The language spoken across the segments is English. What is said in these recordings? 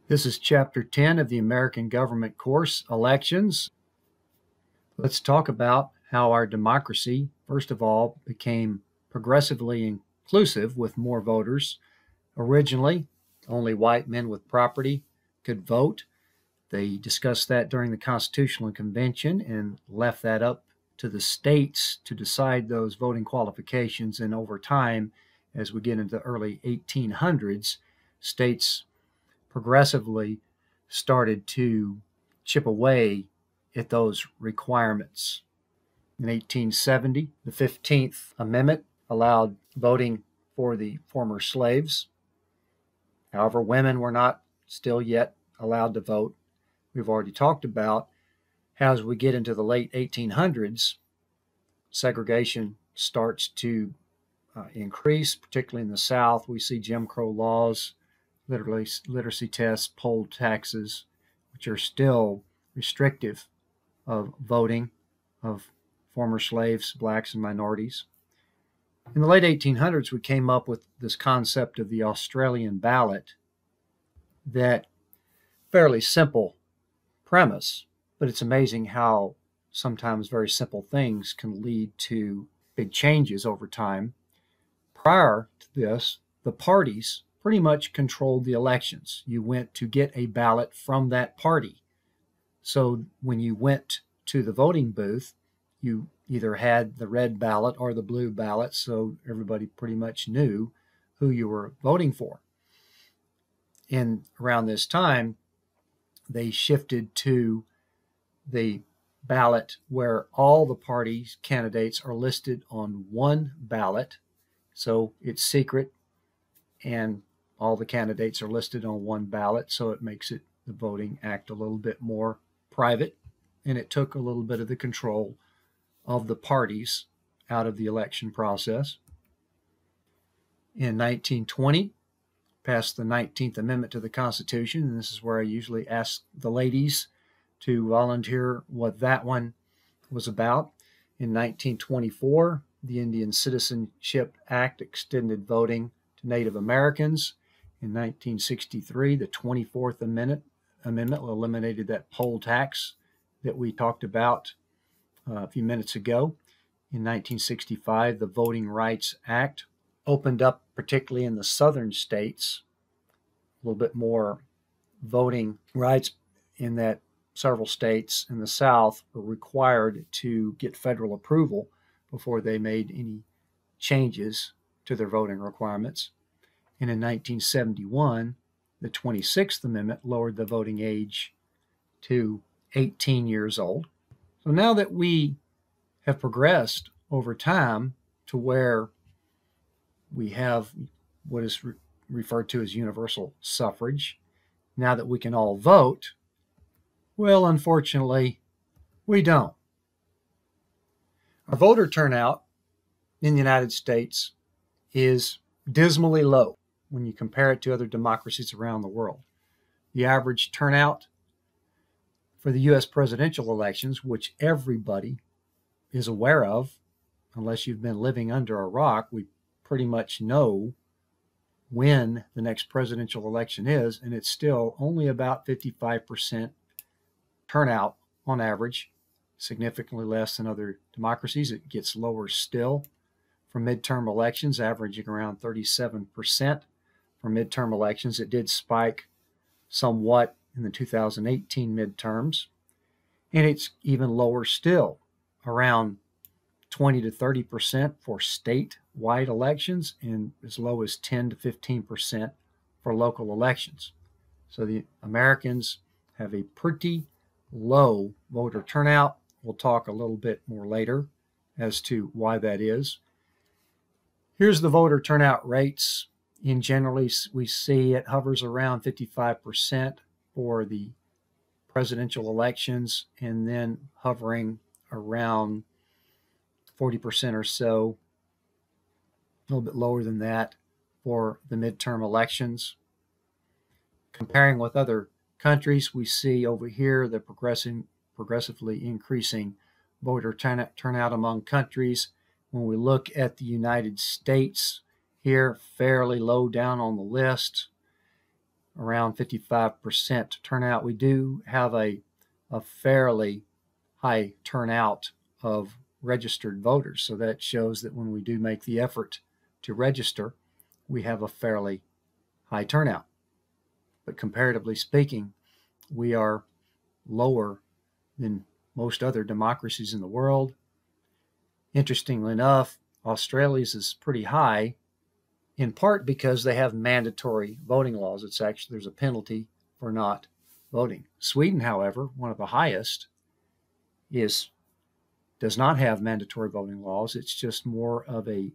This is Chapter 10 of the American Government course, Elections. Let's talk about how our democracy, first of all, became progressively inclusive with more voters. Originally, only white men with property could vote. They discussed that during the Constitutional Convention and left that up to the states to decide those voting qualifications. And over time, as we get into the early 1800s, states progressively started to chip away at those requirements. In 1870, the 15th Amendment allowed voting for the former slaves. However, women were not still yet allowed to vote. We've already talked about how as we get into the late 1800s, segregation starts to increase, particularly in the South. We see Jim Crow laws, literacy tests, poll taxes, which are still restrictive of voting of former slaves, blacks, and minorities. In the late 1800s, we came up with this concept of the Australian ballot, that fairly simple premise, but it's amazing how sometimes very simple things can lead to big changes over time. Prior to this, the parties pretty much controlled the elections. You went to get a ballot from that party. So when you went to the voting booth, you either had the red ballot or the blue ballot, so everybody pretty much knew who you were voting for. And around this time, they shifted to the ballot where all the parties' candidates are listed on one ballot. So it's secret, and all the candidates are listed on one ballot, so it makes the voting act a little bit more private, and it took a little bit of the control of the parties out of the election process. In 1920, passed the 19th Amendment to the Constitution, and this is where I usually ask the ladies to volunteer what that one was about. In 1924, the Indian Citizenship Act extended voting to Native Americans. In 1963, the 24th Amendment eliminated that poll tax that we talked about a few minutes ago. In 1965, the Voting Rights Act opened up, particularly in the southern states, a little bit more voting rights, in that several states in the South were required to get federal approval before they made any changes to their voting requirements. And in 1971, the 26th Amendment lowered the voting age to 18 years old. So now that we have progressed over time to where we have what is referred to as universal suffrage, now that we can all vote, well, unfortunately, we don't. Our voter turnout in the United States is dismally low when you compare it to other democracies around the world. The average turnout for the U.S. presidential elections, which everybody is aware of, unless you've been living under a rock, we pretty much know when the next presidential election is, and it's still only about 55% turnout on average, significantly less than other democracies. It gets lower still for midterm elections, averaging around 37% for midterm elections. It did spike somewhat in the 2018 midterms, and it's even lower still, around 20 to 30% for statewide elections, and as low as 10 to 15% for local elections. So the Americans have a pretty low voter turnout. We'll talk a little bit more later as to why that is. Here's the voter turnout rates. In generally, we see it hovers around 55% for the presidential elections, and then hovering around 40% or so, a little bit lower than that for the midterm elections. Comparing with other countries, we see over here the progressively increasing voter turnout among countries. When we look at the United States here, fairly low down on the list, around 55% turnout. We do have a fairly high turnout of registered voters. So that shows that when we do make the effort to register, we have a fairly high turnout. But comparatively speaking, we are lower than most other democracies in the world. Interestingly enough, Australia's is pretty high, in part because they have mandatory voting laws. It's actually, there's a penalty for not voting. Sweden, however, one of the highest, does not have mandatory voting laws. It's just more of a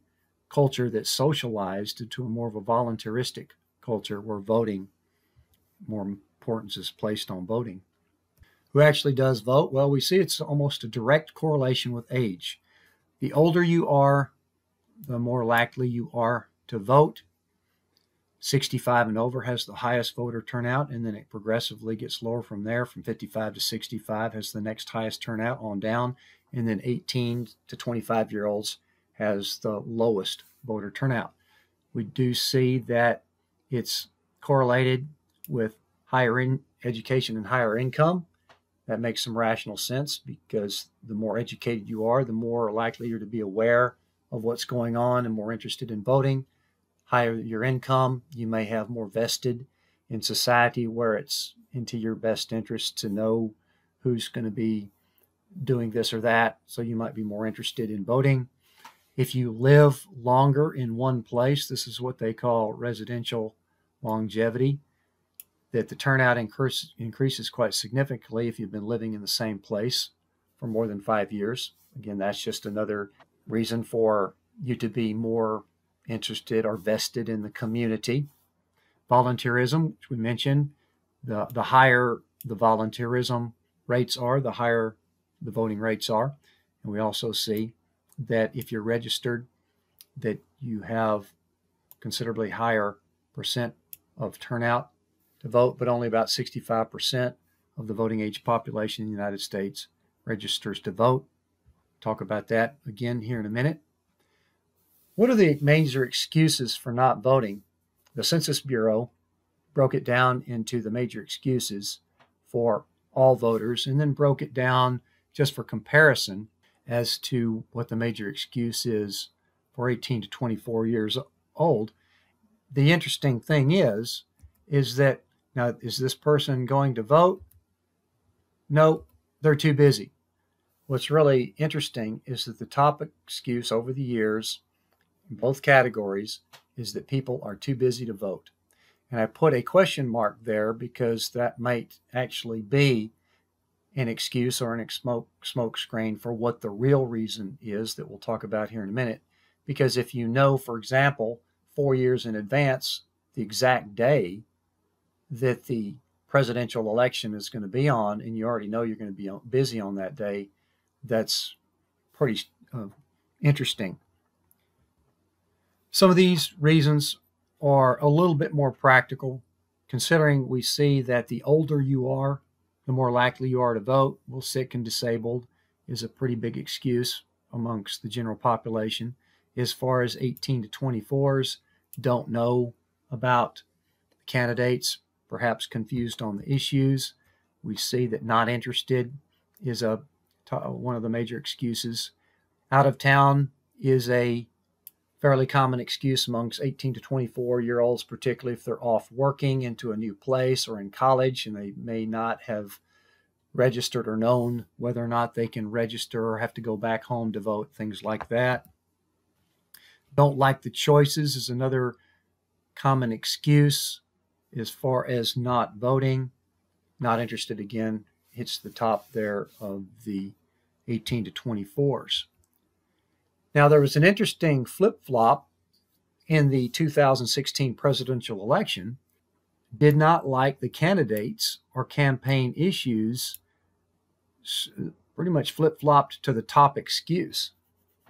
culture that's socialized into a more of a voluntaristic culture where voting, more importance is placed on voting. Who actually does vote? Well, we see it's almost a direct correlation with age. The older you are, the more likely you are to vote. 65 and over has the highest voter turnout, and then it progressively gets lower from there. From 55 to 65 has the next highest turnout on down, and then 18 to 25-year-olds has the lowest voter turnout. We do see that it's correlated with higher education and higher income. That makes some rational sense, because the more educated you are, the more likely you're to be aware of what's going on and more interested in voting. Higher your income, you may have more vested in society, where it's into your best interest to know who's going to be doing this or that, so you might be more interested in voting. If you live longer in one place, this is what they call residential longevity, that the turnout increases quite significantly if you've been living in the same place for more than 5 years. Again, that's just another reason for you to be more interested or vested in the community. Volunteerism, which we mentioned, the higher the volunteerism rates are, the higher the voting rates are. And we also see that if you're registered, that you have considerably higher percent of turnout to vote, but only about 65% of the voting age population in the United States registers to vote. Talk about that again here in a minute. What are the major excuses for not voting? The Census Bureau broke it down into the major excuses for all voters, and then broke it down just for comparison as to what the major excuse is for 18 to 24 years old. The interesting thing is that, now, is this person going to vote? No, they're too busy. What's really interesting is that the top excuse over the years in both categories is that people are too busy to vote. And I put a question mark there because that might actually be an excuse or an smoke screen for what the real reason is that we'll talk about here in a minute. Because if you know, for example, 4 years in advance, the exact day that the presidential election is going to be on, and you already know you're going to be busy on that day, that's pretty interesting. Some of these reasons are a little bit more practical, considering we see that the older you are, the more likely you are to vote. Well, sick and disabled is a pretty big excuse amongst the general population. As far as 18 to 24s, don't know about candidates, perhaps confused on the issues. We see that not interested is one of the major excuses. Out of town is a fairly common excuse amongst 18 to 24-year-olds, particularly if they're off working into a new place or in college and they may not have registered or known whether or not they can register or have to go back home to vote, things like that. Don't like the choices is another common excuse as far as not voting. Not interested, again, hits the top there of the 18 to 24s. Now, there was an interesting flip-flop in the 2016 presidential election. Did not like the candidates or campaign issues, pretty much flip-flopped to the top excuse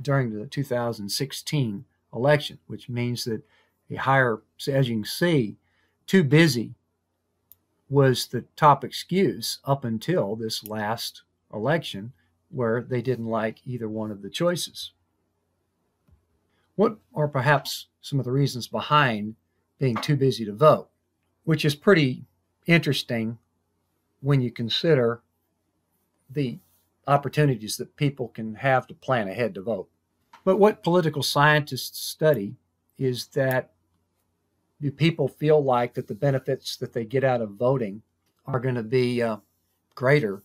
during the 2016 election, which means that a higher, as you can see, too busy was the top excuse up until this last election, where they didn't like either one of the choices. What are perhaps some of the reasons behind being too busy to vote? which is pretty interesting when you consider the opportunities that people can have to plan ahead to vote. But what political scientists study is that do people feel like that the benefits that they get out of voting are going to be greater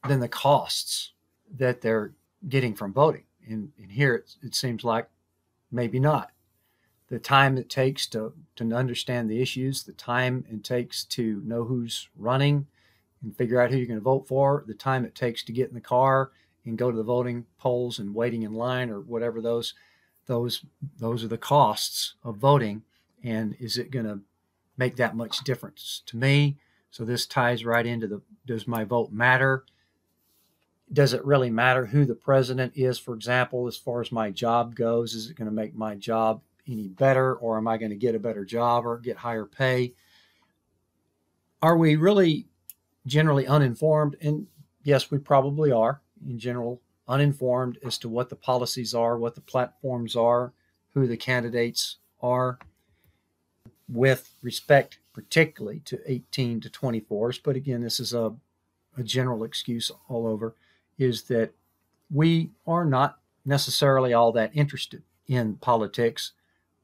than the costs that they're getting from voting? And here it seems like maybe not. The time it takes to understand the issues, the time it takes to know who's running and figure out who you're going to vote for, the time it takes to get in the car and go to the voting polls and waiting in line or whatever, those are the costs of voting. And is it going to make that much difference to me? So this ties right into does my vote matter? Does it really matter who the president is, for example, as far as my job goes? Is it going to make my job any better, or am I going to get a better job or get higher pay? Are we really generally uninformed? And yes, we probably are in general uninformed as to what the policies are, what the platforms are, who the candidates are, with respect particularly to 18 to 24s. But again, this is a general excuse all over, is that we are not necessarily all that interested in politics,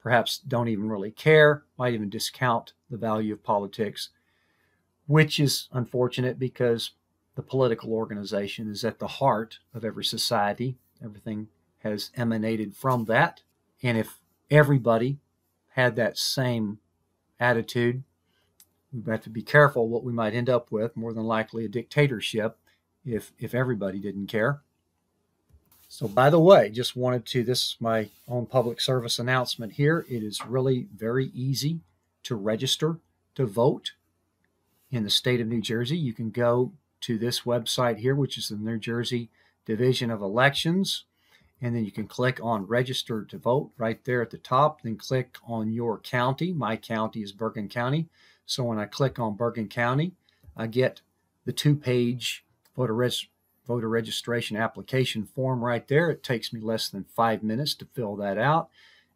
perhaps don't even really care, might even discount the value of politics, which is unfortunate because the political organization is at the heart of every society. Everything has emanated from that. And if everybody had that same attitude, we have to be careful what we might end up with, more than likely a dictatorship if everybody didn't care. So by the way, just wanted to, this is my own public service announcement here. It is really very easy to register to vote in the state of New Jersey. You can go to this website here, which is the New Jersey Division of Elections, and then you can click on register to vote right there at the top, then click on your county. My county is Bergen County. So when I click on Bergen County, I get the 2-page voter registration application form right there. It takes me less than 5 minutes to fill that out.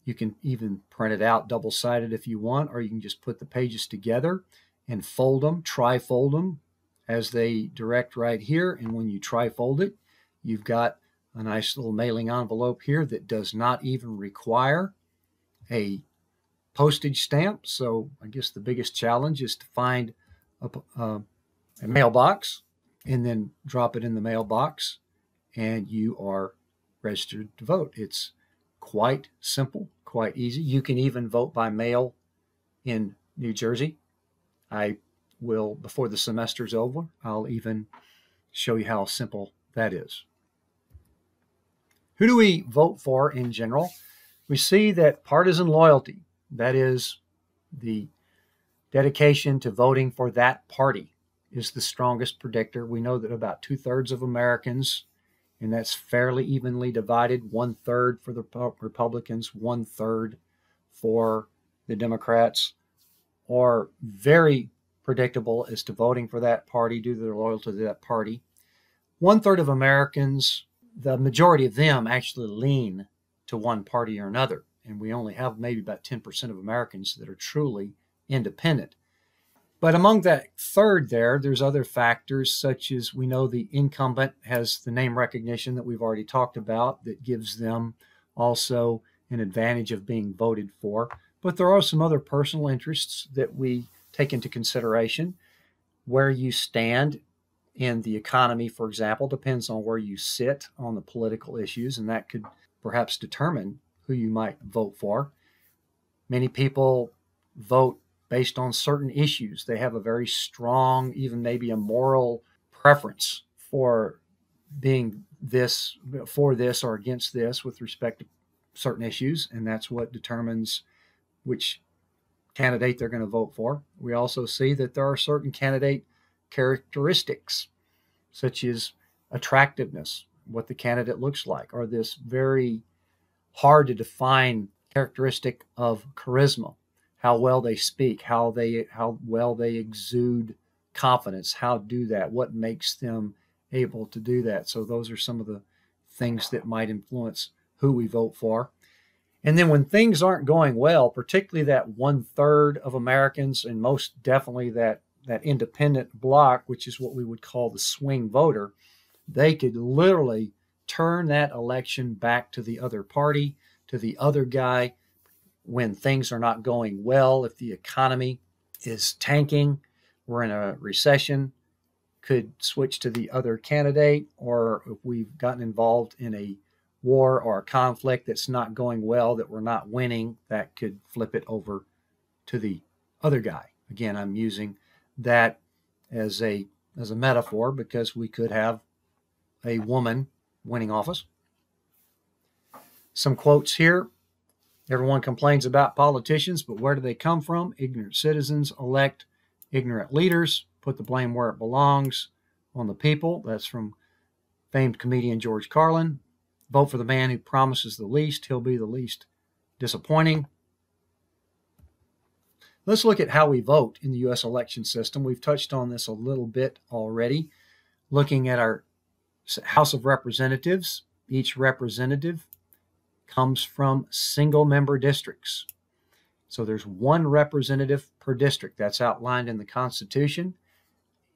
You can even print it out double-sided if you want, or you can just put the pages together and fold them, tri-fold them as they direct right here. And when you tri-fold it, you've got a nice little mailing envelope here that does not even require a postage stamp. So I guess the biggest challenge is to find a mailbox and then drop it in the mailbox, and you are registered to vote. It's quite simple, quite easy. You can even vote by mail in New Jersey. I will, before the semester's over, I'll even show you how simple that is. Who do we vote for in general? We see that partisan loyalty, that is the dedication to voting for that party, is the strongest predictor. We know that about 2/3 of Americans, and that's fairly evenly divided, 1/3 for the Republicans, 1/3 for the Democrats, are very predictable as to voting for that party due to their loyalty to that party. 1/3 of Americans, the majority of them actually lean to one party or another. And we only have maybe about 10% of Americans that are truly independent. But among that third there's other factors, such as we know the incumbent has the name recognition that we've already talked about that gives them also an advantage of being voted for. But there are some other personal interests that we take into consideration. Where you stand in the economy, for example, depends on where you sit on the political issues, and that could perhaps determine who you might vote for. Many people vote based on certain issues. They have a very strong, even maybe a moral preference for being for this or against this with respect to certain issues, and that's what determines which candidate they're going to vote for. We also see that there are certain candidate characteristics, such as attractiveness, what the candidate looks like, or this very hard to define characteristic of charisma, how well they speak, how well they exude confidence, how do that, what makes them able to do that. So those are some of the things that might influence who we vote for. And then when things aren't going well, particularly that 1/3 of Americans, and most definitely that independent bloc, which is what we would call the swing voter, they could literally turn that election back to the other party, to the other guy, when things are not going well. If the economy is tanking, we're in a recession, could switch to the other candidate, or if we've gotten involved in a war or a conflict that's not going well, that we're not winning, that could flip it over to the other guy. Again, I'm using that as a metaphor because we could have a woman winning office. Some quotes here. Everyone complains about politicians, but where do they come from? Ignorant citizens elect ignorant leaders. Put the blame where it belongs, on the people. That's from famed comedian George Carlin. Vote for the man who promises the least. He'll be the least disappointing. Let's look at how we vote in the U.S. election system. We've touched on this a little bit already. Looking at our House of Representatives, each representative comes from single-member districts. So there's one representative per district. That's outlined in the Constitution.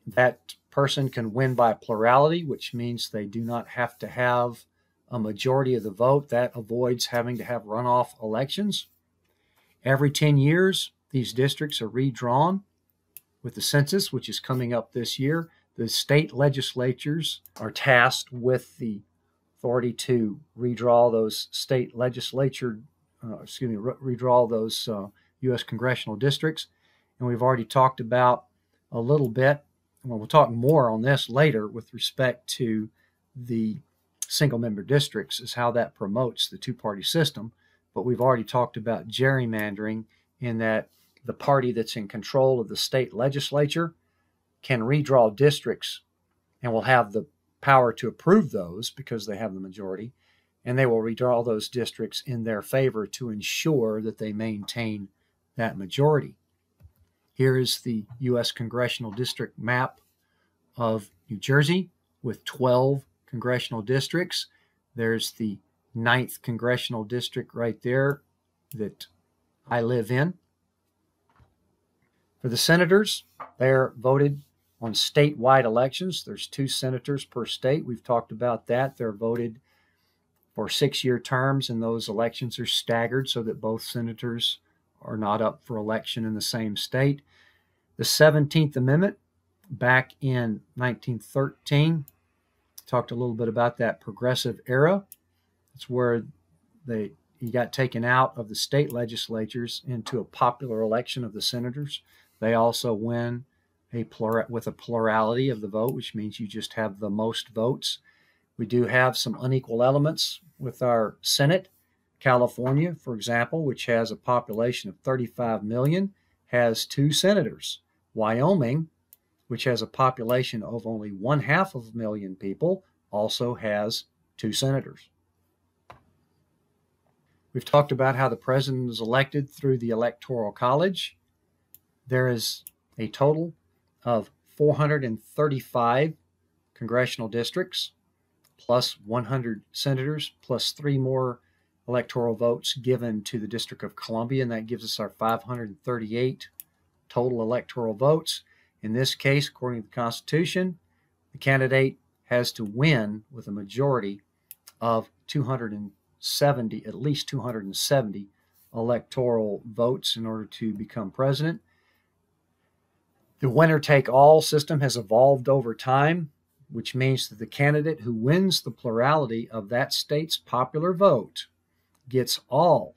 That person can win by plurality, which means they do not have to have a majority of the vote. That avoids having to have runoff elections. Every 10 years, these districts are redrawn with the census, which is coming up this year. The state legislatures are tasked with the authority to redraw those state legislature, redraw those U.S. congressional districts. And we've already talked about a little bit, well, we'll talk more on this later with respect to the single-member districts, is how that promotes the two-party system. But we've already talked about gerrymandering, in that the party that's in control of the state legislature can redraw districts and will have the power to approve those because they have the majority, and they will redraw those districts in their favor to ensure that they maintain that majority. Here is the U.S. congressional district map of New Jersey with 12 congressional districts. There's the 9th congressional district right there that I live in. For the senators, they're voted on statewide elections. There's 2 senators per state. We've talked about that. They're voted for 6-year terms, and those elections are staggered so that both senators are not up for election in the same state. The 17th Amendment, back in 1913, talked a little bit about that progressive era. It's where he got taken out of the state legislatures into a popular election of the senators. They also win with a plurality of the vote, which means you just have the most votes. We do have some unequal elements with our Senate. California, for example, which has a population of 35 million, has 2 senators. Wyoming, which has a population of only 1/2 million people, also has 2 senators. We've talked about how the president is elected through the Electoral College. There is a total of 435 congressional districts, plus 100 senators, plus 3 more electoral votes given to the District of Columbia, and that gives us our 538 total electoral votes. In this case, according to the Constitution, the candidate has to win with a majority of 270, at least 270 electoral votes in order to become president. The winner-take-all system has evolved over time, which means that the candidate who wins the plurality of that state's popular vote gets all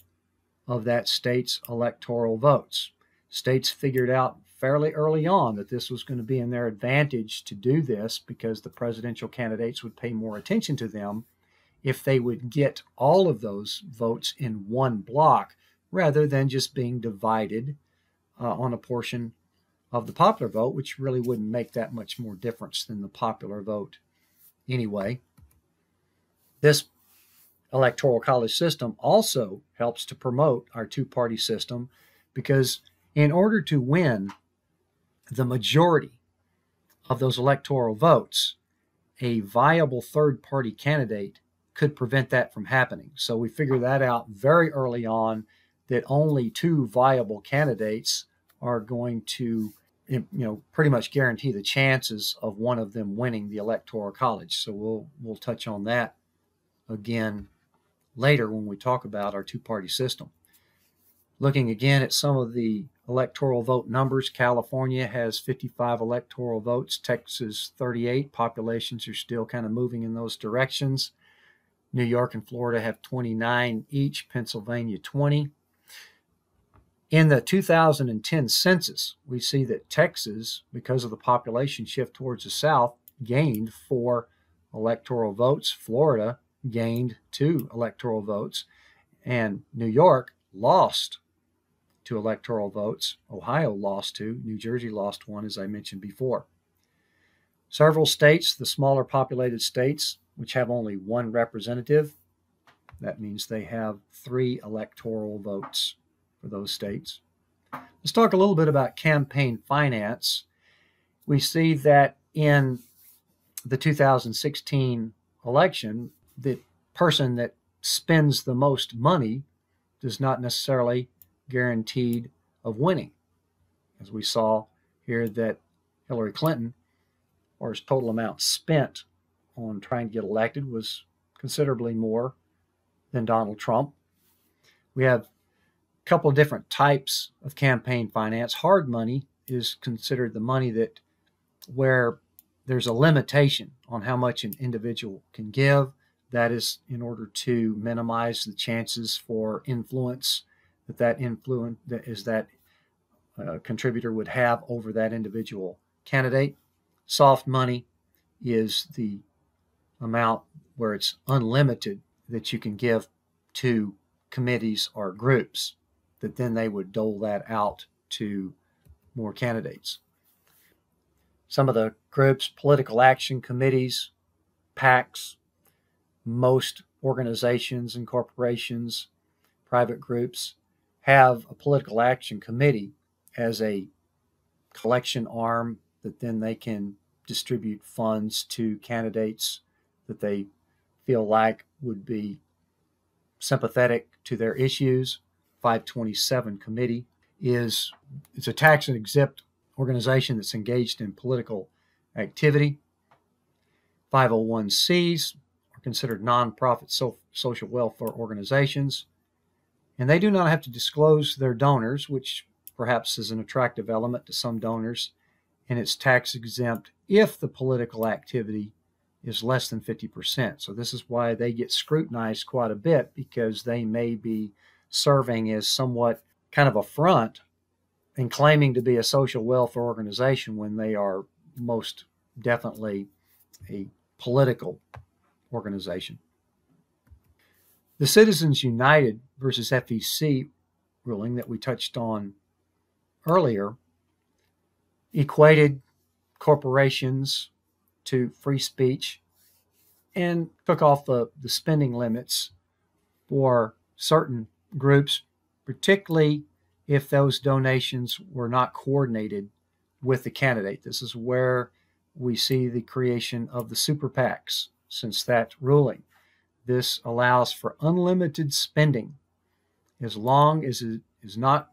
of that state's electoral votes. States figured out fairly early on that this was going to be in their advantage to do this, because the presidential candidates would pay more attention to them if they would get all of those votes in one block, rather than just being divided on a portion of the popular vote, which really wouldn't make that much more difference than the popular vote anyway. This Electoral College system also helps to promote our two-party system, because in order to win the majority of those electoral votes, a viable third-party candidate could prevent that from happening. So we figured that out very early on, that only 2 viable candidates are going to, pretty much guarantee the chances of one of them winning the Electoral College. So we'll touch on that again later when we talk about our 2-party system. Looking again at some of the electoral vote numbers, California has 55 electoral votes, Texas 38. Populations are still kind of moving in those directions. New York and Florida have 29 each, Pennsylvania 20. In the 2010 census, we see that Texas, because of the population shift towards the south, gained 4 electoral votes. Florida gained 2 electoral votes. And New York lost 2 electoral votes. Ohio lost 2. New Jersey lost 1, as I mentioned before. Several states, the smaller populated states, which have only 1 representative, that means they have 3 electoral votes for those states. Let's talk a little bit about campaign finance. We see that in the 2016 election, the person that spends the most money does not necessarily guaranteed of winning. As we saw here, that Hillary Clinton, or his total amount spent on trying to get elected, was considerably more than Donald Trump. We have a couple of different types of campaign finance. Hard money is considered the money that where there's a limitation on how much an individual can give. That is in order to minimize the chances for influence that contributor would have over that individual candidate. Soft money is the amount where it's unlimited that you can give to committees or groups, that then they would dole that out to more candidates. Some of the groups, political action committees, PACs, most organizations and corporations, private groups, have a political action committee as a collection arm that then they can distribute funds to candidates that they feel like would be sympathetic to their issues. 527 committee it's a tax and exempt organization that's engaged in political activity. 501Cs are considered nonprofit social welfare organizations, and they do not have to disclose their donors, which perhaps is an attractive element to some donors, and it's tax exempt if the political activity is less than 50%. So this is why they get scrutinized quite a bit, because they may be serving as somewhat kind of a front and claiming to be a social welfare organization when they are most definitely a political organization. The Citizens United versus FEC ruling that we touched on earlier equated corporations to free speech and took off the spending limits for certain groups, particularly if those donations were not coordinated with the candidate. This is where we see the creation of the super PACs since that ruling. This allows for unlimited spending as long as it is not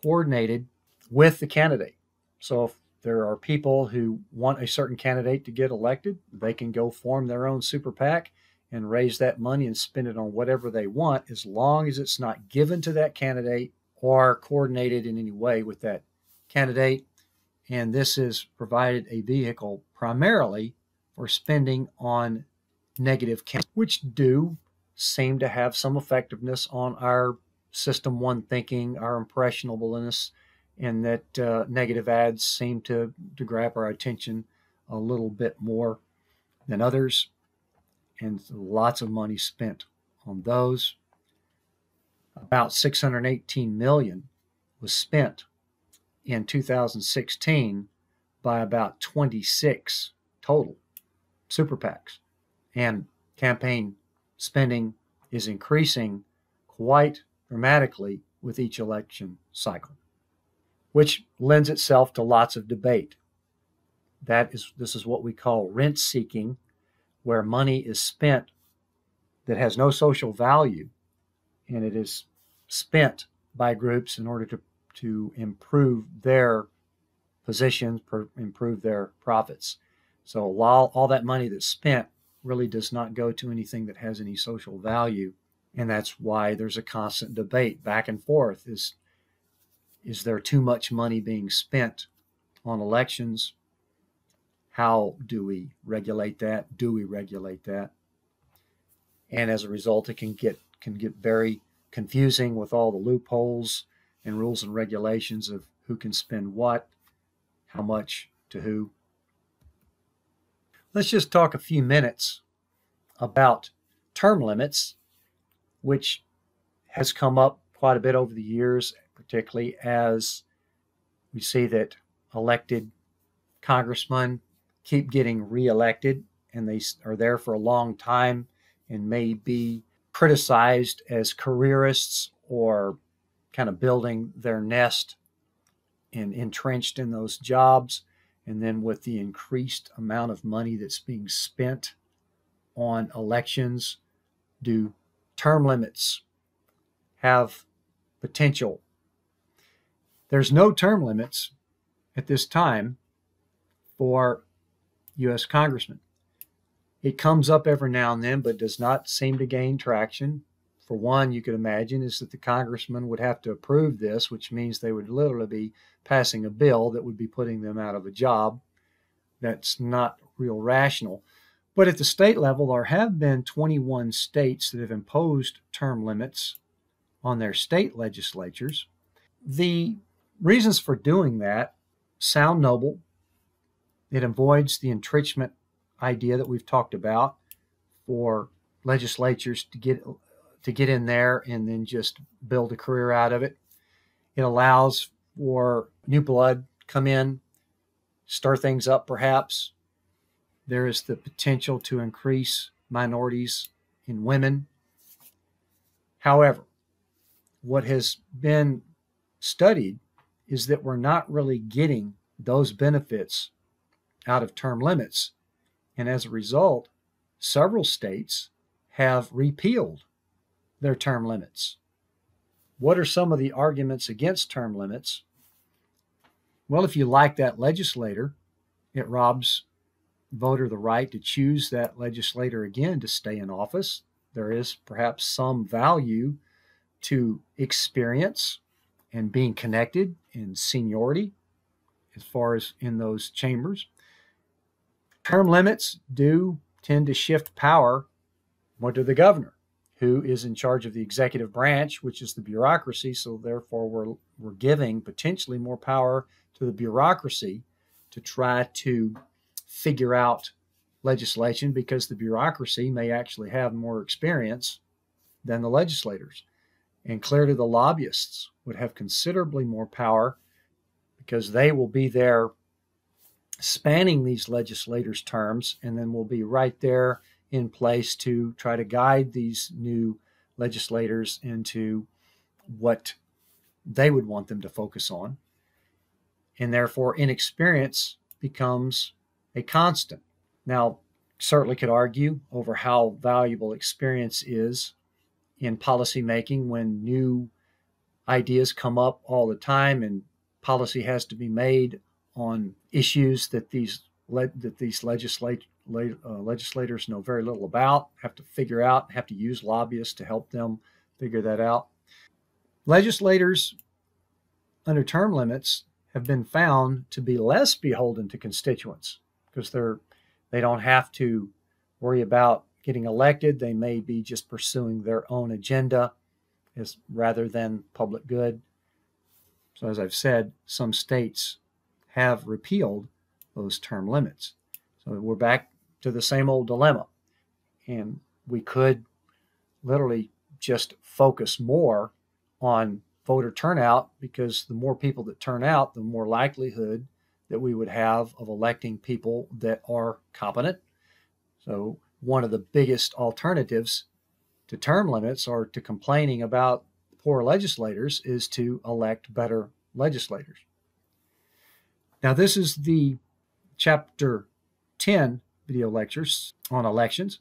coordinated with the candidate. So if there are people who want a certain candidate to get elected, they can go form their own super PAC and raise that money and spend it on whatever they want, as long as it's not given to that candidate or coordinated in any way with that candidate. And this has provided a vehicle primarily for spending on negative campaigns, which do seem to have some effectiveness on our System 1 thinking, our impressionableness, and that negative ads seem to grab our attention a little bit more than others, and lots of money spent on those. About $618 million was spent in 2016 by about 26 total super PACs, and campaign spending is increasing quite dramatically with each election cycle, which lends itself to lots of debate. This is what we call rent seeking, where money is spent that has no social value, and it is spent by groups in order to improve their positions, improve their profits. So while all that money that's spent really does not go to anything that has any social value, and that's why there's a constant debate back and forth. Is there too much money being spent on elections? How do we regulate that? Do we regulate that? And as a result, it can get very confusing with all the loopholes and rules and regulations of who can spend what, how much to who. Let's just talk a few minutes about term limits, which has come up quite a bit over the years, particularly as we see that elected congressmen keep getting reelected, and they are there for a long time and may be criticized as careerists or kind of building their nest and entrenched in those jobs. And then with the increased amount of money that's being spent on elections, do term limits have potential? There's no term limits at this time for U.S. congressmen. It comes up every now and then, but does not seem to gain traction. For one, you could imagine is that the congressman would have to approve this, which means they would literally be passing a bill that would be putting them out of a job. That's not real rational. But at the state level, there have been 21 states that have imposed term limits on their state legislatures. The reasons for doing that sound noble. It avoids the entrenchment idea that we've talked about for legislatures to get in there and then just build a career out of it. It allows for new blood come in, stir things up perhaps. There is the potential to increase minorities in women. However, what has been studied is that we're not really getting those benefits out of term limits. And as a result, several states have repealed their term limits. What are some of the arguments against term limits? Well, if you like that legislator, it robs voter the right to choose that legislator again to stay in office. There is perhaps some value to experience and being connected in seniority as far as in those chambers. Term limits do tend to shift power more to the governor, who is in charge of the executive branch, which is the bureaucracy. So therefore, we're giving potentially more power to the bureaucracy to try to figure out legislation, because the bureaucracy may actually have more experience than the legislators. And clearly the lobbyists would have considerably more power because they will be there spanning these legislators' terms, and then will be right there in place to try to guide these new legislators into what they would want them to focus on. And therefore, inexperience becomes a constant. Now, certainly could argue over how valuable experience is in policymaking when new ideas come up all the time and policy has to be made on issues that these legislators know very little about, have to figure out, have to use lobbyists to help them figure that out. Legislators under term limits have been found to be less beholden to constituents because they don't have to worry about getting elected. They may be just pursuing their own agenda rather than public good. So as I've said, some states have repealed those term limits. So we're back to the same old dilemma. And we could literally just focus more on voter turnout, because the more people that turn out, the more likelihood that we would have of electing people that are competent. So one of the biggest alternatives to term limits or to complaining about poor legislators is to elect better legislators. Now, this is the Chapter 10 video lectures on elections.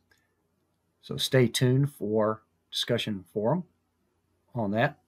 So stay tuned for discussion forum on that.